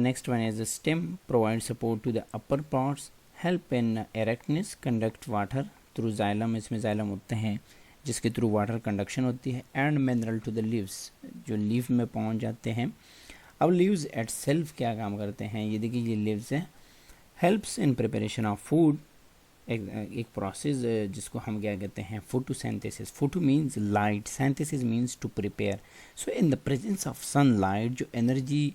Next one is the stem, provide support to the upper parts, help in erectness, conduct water through xylem, इसमें xylem होते हैं जिसके through water conduction होती है, and mineral to the leaves, जो leave में पहुंच जाते हैं। अब लीव्स एट सेल्फ क्या काम करते हैं, ये देखिए ये लीव्स है, helps in preparation of food, एक प्रोसेस जिसको हम क्या कहते हैं, photosynthesis. Photo means light, synthesis means to prepare. So in the presence of sunlight जो एनर्जी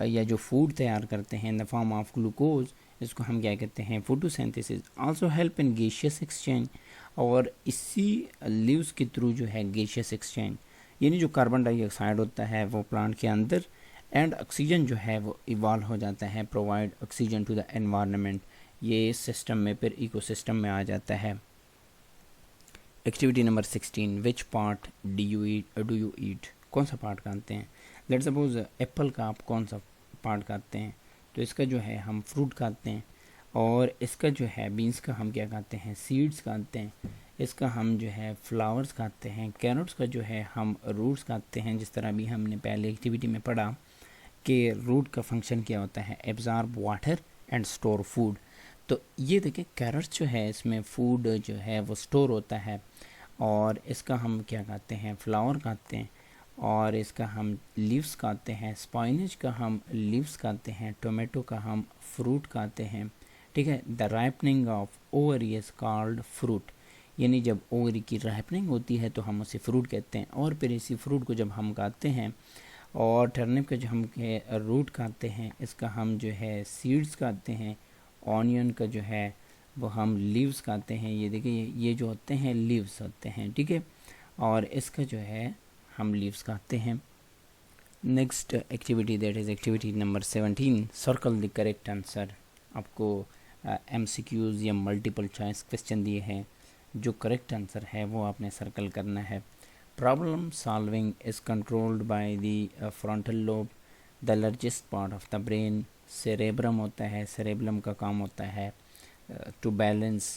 या जो फूड तैयार करते हैं in the form of glucose, इसको हम क्या कहते हैं, photosynthesis. Also help in gaseous exchange, और इसी लीव्स के थ्रू जो है गैसियस एक्सचेंज, यानी जो कार्बन डाइऑक्साइड होता है वो प्लांट के अंदर एंड ऑक्सीजन जो है वो इवॉल्व हो जाता है, provide oxygen to the environment, ये सिस्टम में फिर इकोसिस्टम में आ जाता है। Activity number 16, which part do you eat, कौन सा पार्ट खाते हैं। लेट्स सपोज एप्पल का आप कौन सा पार्ट खाते हैं, तो इसका जो है हम फ्रूट खाते हैं, और इसका जो है बीन्स का हम क्या खाते हैं, सीड्स खाते हैं, इसका हम जो है फ्लावर्स खाते हैं, कैरोट्स का जो है हम रूट्स खाते हैं। जिस तरह भी हमने पहले एक्टिविटी में पढ़ा कि रूट का फंक्शन क्या होता है, absorb water and store food. तो ये देखिए कैरेट्स जो है इसमें फूड जो है वो स्टोर होता है, और इसका हम क्या खाते हैं, फ्लावर खाते हैं, और इसका हम लीव्स खाते हैं, स्पाइनच का हम लीव्स खाते हैं, टोमेटो का हम फ्रूट खाते हैं। ठीक है, the ripening of ovary is called fruit, यानी जब ओवरी की राइपनिंग होती है तो हम उसे फ्रूट कहते हैं। और फिर इसी फ्रूट को जब हम खाते हैं, और टर्निप का जो हम रूट खाते हैं इसका हम जो है सीड्स खाते हैं, ऑनियन का जो है वो हम लीव्स खाते हैं। ये देखिए ये जो होते हैं लीव्स होते हैं, ठीक है, और इसका जो है हम लीव्स खाते हैं। Next activity that is activity number 17, circle the correct answer. आपको MCQs या मल्टीपल चॉइस क्वेश्चन दिए हैं, जो करेक्ट आंसर है वो आपने सर्कल करना है। Problem solving is controlled by the frontal lobe, the largest part of the brain. Cerebrum होता है, सेरेब्रम का काम होता है to balance.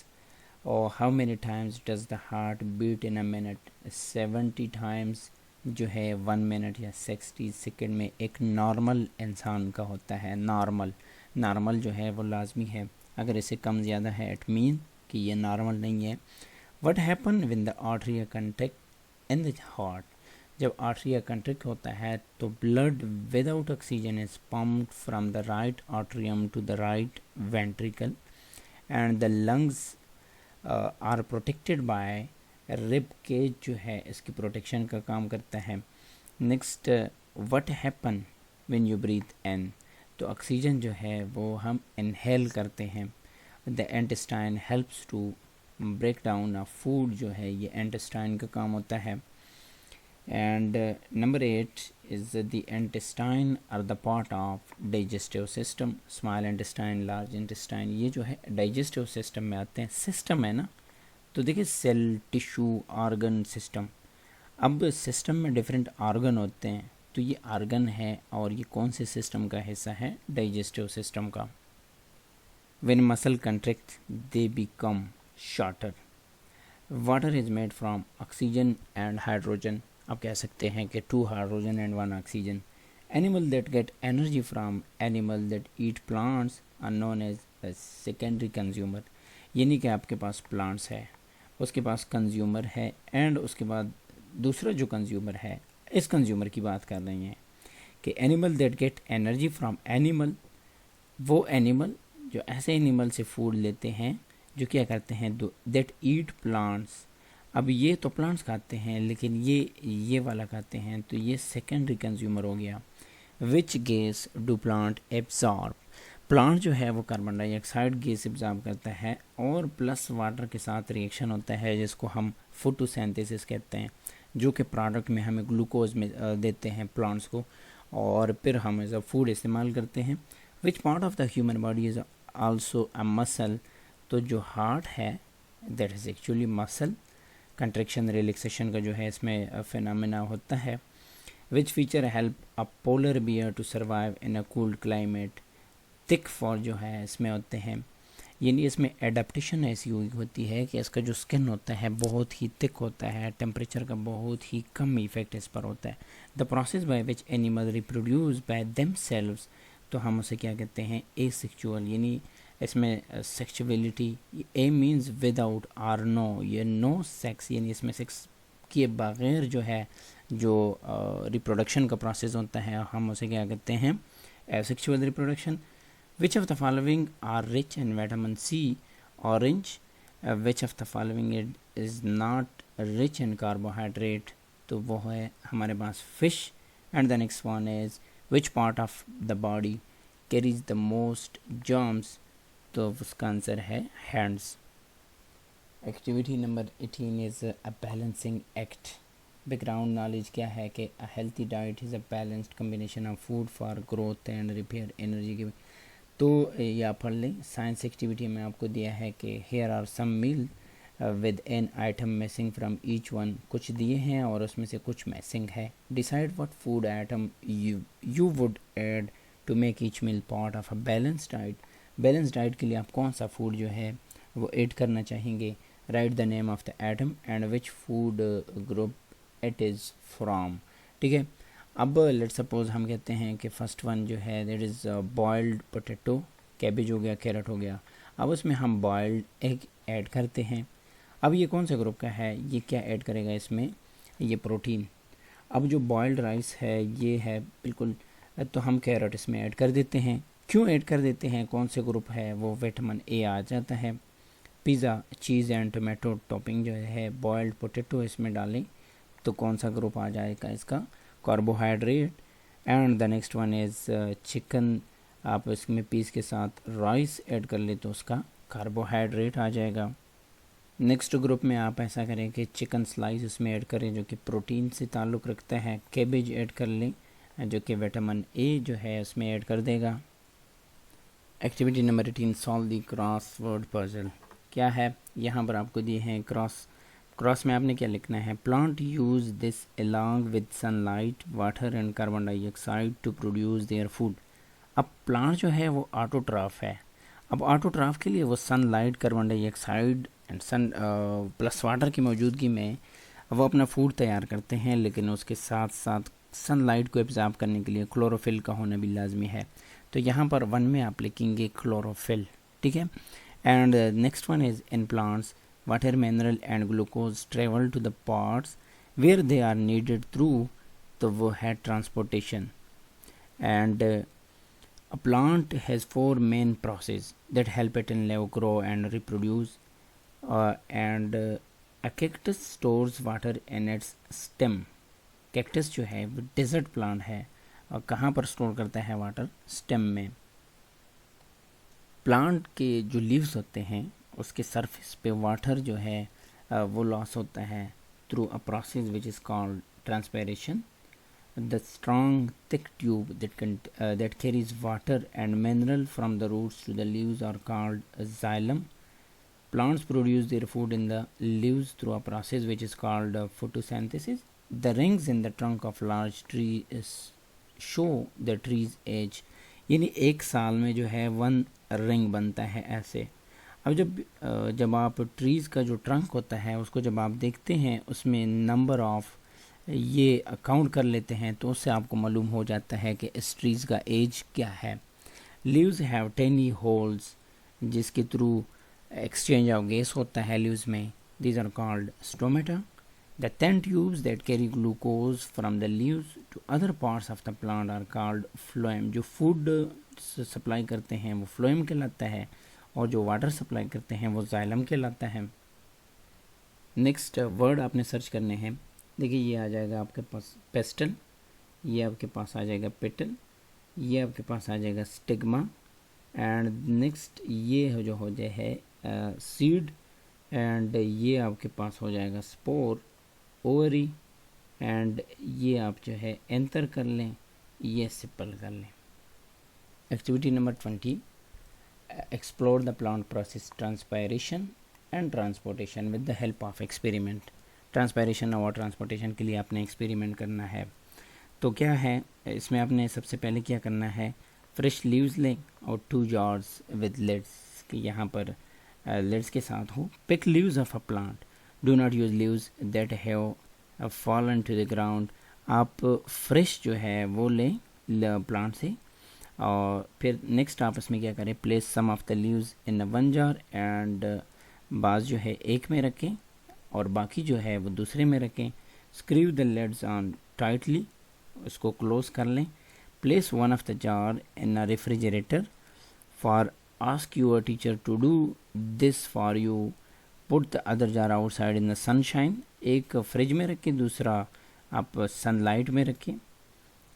Or how many times does the heart beat in a minute? 70 times जो है 1 मिनट या 60 second में एक नॉर्मल इंसान का होता है। नॉर्मल जो है वो लाजमी है, अगर इससे कम ज़्यादा है इट मीन कि ये नॉर्मल नहीं है। What happen when the artery contract in the heart? जब आर्टरी कंट्रैक्ट होता है तो blood without oxygen is pumped from the right atrium to the right ventricle and the lungs are protected by rib cage जो है इसकी protection का काम करता है। Next, what happen when you breathe in? तो ऑक्सीजन जो है वो हम इनहेल करते हैं। The intestine helps to break down of food जो है ये इंटेस्टाइन का काम होता है। And number 8 is the intestine are the part of digestive system. Small intestine, large intestine, ये जो है डाइजेस्टिव सिस्टम में आते हैं। सिस्टम है ना, तो देखिए सेल, टिश्यू, ऑर्गन, सिस्टम। अब सिस्टम में डिफरेंट ऑर्गन होते हैं, तो ये ऑर्गन है और ये कौन से सिस्टम का हिस्सा है? डाइजेस्टिव सिस्टम का। When muscle contract they become shorter. Water is made from oxygen and hydrogen. आप कह सकते हैं कि 2 hydrogen and 1 oxygen. Animal that get energy from animal that eat plants are known as secondary consumer. यानी कि आपके पास plants है, उसके पास कंज्यूमर है, एंड उसके बाद दूसरा जो कंज्यूमर है, इस कंज्यूमर की बात कर रहे हैं कि animal that get energy from animal, वो एनिमल जो ऐसे एनिमल से फूड लेते हैं जो क्या करते हैं, दैट ईट प्लांट्स। अब ये तो प्लांट्स खाते हैं, लेकिन ये वाला खाते हैं, तो ये सेकेंडरी कंज्यूमर हो गया। Which gas do plant absorb? Plant जो है वो कार्बन डाइऑक्साइड गैस एब्जॉर्ब करता है और प्लस वाटर के साथ रिएक्शन होता है जिसको हम फोटोसिंथेसिस कहते हैं, जो कि प्रोडक्ट में हमें ग्लूकोज में देते हैं प्लांट्स को, और फिर हम एज अ फूड इस्तेमाल करते हैं। Which part of the human body is also a muscle? तो जो हार्ट है that is actually muscle. Contraction relaxation का जो है इसमें फिनोमेना होता है। Which feature help a polar bear to survive in a cooled climate? Thick fur जो है इसमें होते हैं, यानी इसमें एडाप्टेशन ऐसी हुई होती है कि इसका जो स्किन होता है बहुत ही थिक होता है, टेम्परेचर का बहुत ही कम इफेक्ट इस पर होता है। The process by which animal reproduce by themselves, तो हम उसे क्या कहते हैं, एसेक्सुअल, यानी इसमें सेक्सुअलिटी। ए मीन्स विदाउट और नो, ये नो सेक्स, यानी इसमें सेक्स किए बगैर जो है जो रिप्रोडक्शन का प्रोसेस होता है हम उसे क्या कहते हैं, asexual reproduction. Which of the following are rich in vitamin C? Orange. Which of the following is not rich in carbohydrate? तो वो है हमारे पास fish. And the next one is which part of the body carries the most germs? तो उसका answer है hands. Activity number 18 is a balancing act. Background knowledge क्या है कि a healthy diet is a balanced combination of food for growth and repair energy giving. तो ये आप पढ़ लें। साइंस एक्टिविटी में आपको दिया है कि here are some meal with an item missing from each one, कुछ दिए हैं और उसमें से कुछ मिसिंग है। Decide what food item you would add to make each meal part of a balance diet. Balance diet के लिए आप कौन सा फूड जो है वो ऐड करना चाहेंगे। Right the name of the item and which food group it is from. ठीक है, अब लेट सपोज हम कहते हैं कि फ़र्स्ट वन जो है that is boiled potato, cabbage हो गया, कैरेट हो गया। अब उसमें हम बॉइल्ड एग ऐड करते हैं। अब ये कौन से ग्रुप का है, ये क्या ऐड करेगा इसमें, ये प्रोटीन। अब जो बॉइल्ड राइस है ये है बिल्कुल, तो हम कैरेट इसमें ऐड कर देते हैं। क्यों ऐड कर देते हैं, कौन से ग्रुप है, वो विटामिन ए आ जाता है। Pizza, cheese and tomato topping जो है बॉइल्ड पोटैटो इसमें डालें तो कौन सा ग्रुप आ जाएगा इसका, carbohydrate. And the next one is chicken, आप इसमें पीस के साथ राइस ऐड कर ले तो उसका कार्बोहाइड्रेट आ जाएगा। नेक्स्ट ग्रुप में आप ऐसा करें कि चिकन स्लाइस उसमें ऐड करें जो कि प्रोटीन से ताल्लुक़ रखता है। कैबेज ऐड कर लें जो कि विटामिन ए जो है उसमें ऐड कर देगा। Activity number 18 solve the crossword puzzle. क्या है, यहाँ पर आपको दिए हैं क्रॉस में आपने क्या लिखना है, plant use this along with sunlight water and carbon dioxide to produce their food. अब प्लांट जो है वो ऑटोट्रॉफ है। अब ऑटोट्रॉफ के लिए वो sunlight, carbon dioxide and sun plus water की मौजूदगी में वो अपना फूड तैयार करते हैं, लेकिन उसके साथ साथ सनलाइट को एब्जॉर्ब करने के लिए क्लोरोफिल का होना भी लाजमी है। तो यहाँ पर 1 में आप लिखेंगे क्लोरोफिल, ठीक है। And next one is in plants water, mineral and glucose travel to the parts where they are needed through, तो वो है transportation. And a plant has 4 main processes that help it in live, grow and reproduce. And a cactus stores water in its stem. Cactus जो है वो desert plant है और कहाँ पर स्टोर करता है वाटर? स्टेम में। प्लांट के जो लीव्स होते हैं उसके सरफेस पे वाटर जो है वो लॉस होता है through a process which is called transpiration. The strong thick tube that carries water and mineral from the roots to the leaves are called xylem. Plants produce their food in the leaves through a process which is called photosynthesis. The rings in the trunk of large trees show the tree's age. यानी एक साल में जो है 1 ring बनता है ऐसे. अब जब आप ट्रीज़ का जो ट्रंक होता है उसको जब आप देखते हैं उसमें नंबर ऑफ ये काउंट कर लेते हैं तो उससे आपको मालूम हो जाता है कि इस ट्रीज़ का एज क्या है. लीव्स हैव टेनी होल्स जिसके थ्रू एक्सचेंज ऑफ गैस होता है लीव्स में. These are called stomata. The 10 tubes that carry glucose from the leaves to other parts of the plant are called phloem. जो food supply करते हैं वो phloem कहलाता है और जो वाटर सप्लाई करते हैं वो जाइलम कहलाता है. नेक्स्ट वर्ड आपने सर्च करने हैं. देखिए ये आ जाएगा आपके पास पेस्टल, ये आपके पास आ जाएगा पेटल, ये आपके पास आ जाएगा स्टिग्मा एंड नेक्स्ट ये जो हो जाए है सीड एंड ये आपके पास हो जाएगा स्पोर, ओवरी एंड ये आप जो है एंटर कर लें, ये सिपल कर लें. Activity number 20, explore the plant process transpiration and transportation with the help of experiment. Transpiration और ट्रांसपोर्टेशन के लिए आपने एक्सपेरिमेंट करना है. तो क्या है इसमें आपने सबसे पहले क्या करना है, फ्रेश लीव्स लें और 2 जार्स विद लिड्स कि यहाँ पर लिड्स के साथ हो. Pick leaves of a plant, do not use leaves that have fallen to the ground. आप फ्रेश जो है वो लें प्लांट से. और फिर नेक्स्ट आप इसमें क्या करें, place some of the leaves in 1 jar and बाज जो है एक में रखें और बाकी जो है वो दूसरे में रखें. Screw the lids on tightly, उसको क्लोज कर लें. Place 1 of the jar in a refrigerator. For ask your teacher to do this for you, put the other jar outside in the sunshine. एक फ्रिज में रखें, दूसरा आप sunlight में रखें.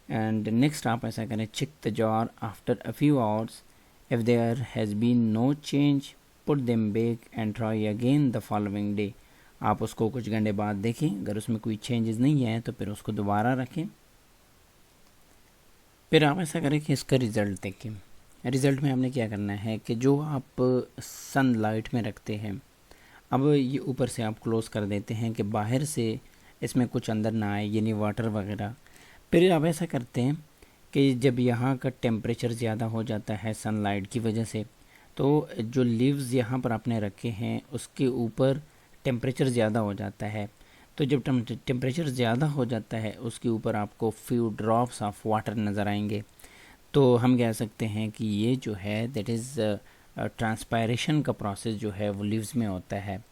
एंड नेक्स्ट आप ऐसा करें, check the jar after a few hours. If there has been no change put them back and try again the following day. आप उसको कुछ घंटे बाद देखें, अगर उसमें कोई चेंजेस नहीं है तो फिर उसको दोबारा रखें. फिर आप ऐसा करें कि इसका रिज़ल्ट देखें. रिज़ल्ट में हमने क्या करना है कि जो आप सनलाइट में रखते हैं, अब ये ऊपर से आप क्लोज़ कर देते हैं कि बाहर से इसमें कुछ अंदर ना आए, यानी वाटर वगैरह. फिर आप ऐसा करते हैं कि जब यहाँ का टेम्परेचर ज़्यादा हो जाता है सनलाइट की वजह से, तो जो लीव्स यहाँ पर आपने रखे हैं उसके ऊपर टेम्परेचर ज़्यादा हो जाता है. तो जब टेम्परेचर ज़्यादा हो जाता है उसके ऊपर आपको फ्यू ड्रॉप्स ऑफ वाटर नज़र आएंगे. तो हम कह सकते हैं कि ये जो है दैट इज़ ट्रांसपायरेशन का प्रोसेस जो है वो लीव्स में होता है.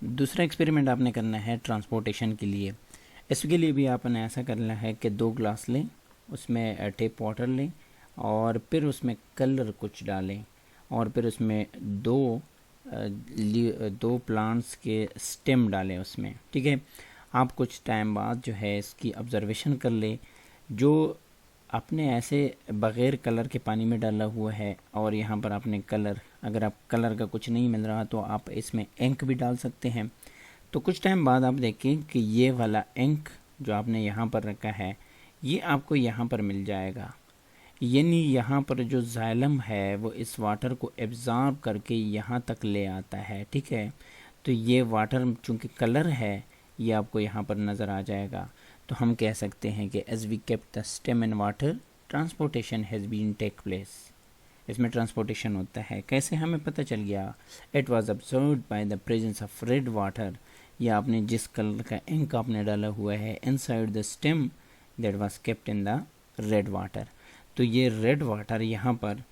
दूसरा एक्सपेरिमेंट आपने करना है ट्रांसपोर्टेशन के लिए. इसके लिए भी आपने ऐसा करना है कि 2 ग्लास लें, उसमें टेप वाटर लें और फिर उसमें कलर कुछ डालें और फिर उसमें दो प्लांट्स के स्टेम डालें उसमें, ठीक है. आप कुछ टाइम बाद जो है इसकी ऑब्ज़र्वेशन कर लें. जो आपने ऐसे बग़ैर कलर के पानी में डाला हुआ है और यहाँ पर आपने कलर, अगर आप कलर का कुछ नहीं मिल रहा तो आप इसमें इंक भी डाल सकते हैं. तो कुछ टाइम बाद आप देखें कि ये वाला इंक जो आपने यहाँ पर रखा है ये आपको यहाँ पर मिल जाएगा. यानी यहाँ पर जो जाइलम है वो इस वाटर को एब्ज़ॉर्ब करके यहाँ तक ले आता है, ठीक है. तो ये वाटर चूँकि कलर है ये आपको यहाँ पर नज़र आ जाएगा. तो हम कह सकते हैं कि as we kept the stem in water transportation has been take place. इसमें ट्रांसपोर्टेशन होता है। कैसे हमें पता चल गया? It was observed by the presence of red water, या आपने जिस कलर का इंक आपने डाला हुआ है inside the stem that was kept in the red water. तो ये रेड वाटर यहाँ पर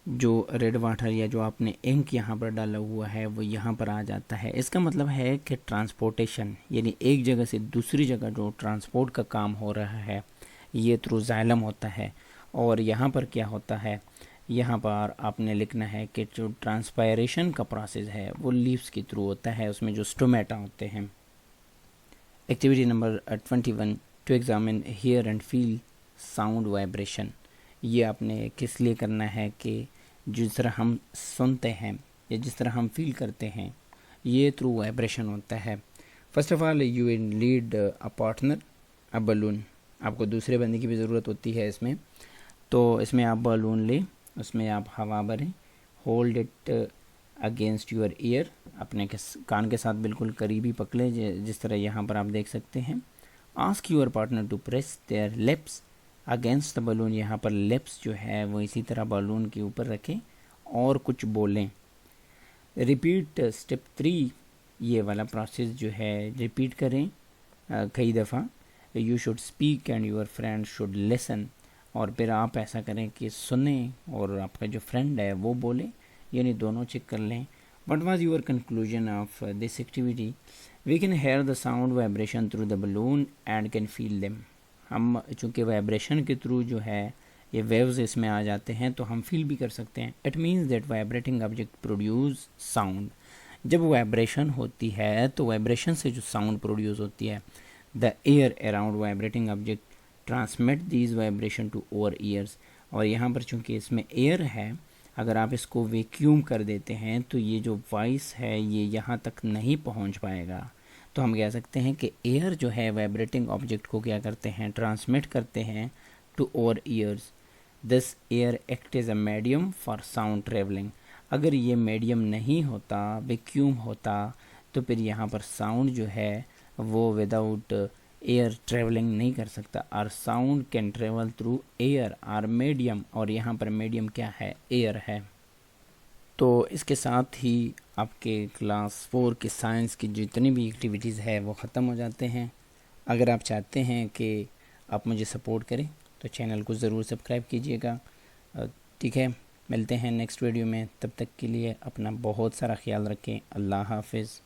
जो रेड वाटर या जो आपने इंक यहाँ पर डाला हुआ है वो यहाँ पर आ जाता है। इसका मतलब है कि ट्रांसपोर्टेशन यानी एक जगह से दूसरी जगह जो ट्रांसपोर्ट का काम हो रहा है ये थ्रू जाइलम होता है। और यहाँ पर क्या होता है, यहाँ पर आपने लिखना है कि जो ट्रांसपायरेशन का प्रोसेस है वो लीव्स के थ्रू होता है, उसमें जो स्टोमेटा होते हैं। Activity number 21, to examine hear and feel sound vibration. ये आपने किस लिए करना है कि जिस तरह हम सुनते हैं या जिस तरह हम फील करते हैं ये थ्रू वाइब्रेशन होता है। First of all you will lead a partner a balloon. आपको दूसरे बंदे की भी ज़रूरत होती है इसमें। तो इसमें आप बलून लें, उसमें आप हवा भरें, hold it against your ear, अपने कान के साथ बिल्कुल करीबी पकड़े जिस तरह यहाँ पर आप देख सकते हैं। Ask your partner to press their lips against the balloon. यहाँ पर लिप्स जो है वो इसी तरह बलून के ऊपर रखें और कुछ बोलें। रिपीट स्टेप 3, ये वाला प्रोसेस जो है रिपीट करें कई दफ़ा। You should speak and your friend should listen. और फिर आप ऐसा करें कि सुने और आपका जो फ्रेंड है वो बोले, यानी दोनों चेक कर लें। What was your conclusion of this activity? We can hear the sound vibration through the balloon and can feel them. हम चूँकि वाइब्रेशन के थ्रू जो है ये वेव्स इसमें आ जाते हैं तो हम फील भी कर सकते हैं। It means that vibrating object produce sound. जब वाइब्रेशन होती है तो वाइब्रेशन से जो साउंड प्रोड्यूस होती है, the air around vibrating object transmit these vibration to our ears. और यहाँ पर चूँकि इसमें एयर है, अगर आप इसको वैक्यूम कर देते हैं तो ये जो वॉइस है ये यहाँ तक नहीं पहुँच पाएगा। तो हम कह सकते हैं कि एयर जो है वाइब्रेटिंग ऑब्जेक्ट को क्या करते हैं, ट्रांसमिट करते हैं to our ears. This air act is a medium for sound travelling. अगर ये मीडियम नहीं होता, वैक्यूम होता, तो फिर यहाँ पर साउंड जो है वो विदाउट एयर ट्रेवलिंग नहीं कर सकता। और sound can travel through air और मीडियम, और यहाँ पर मीडियम क्या है, एयर है। तो इसके साथ ही आपके क्लास 4 के साइंस की जितनी भी एक्टिविटीज़ है वो ख़त्म हो जाते हैं। अगर आप चाहते हैं कि आप मुझे सपोर्ट करें तो चैनल को ज़रूर सब्सक्राइब कीजिएगा। ठीक है, मिलते हैं नेक्स्ट वीडियो में। तब तक के लिए अपना बहुत सारा ख्याल रखें। अल्लाह हाफिज़।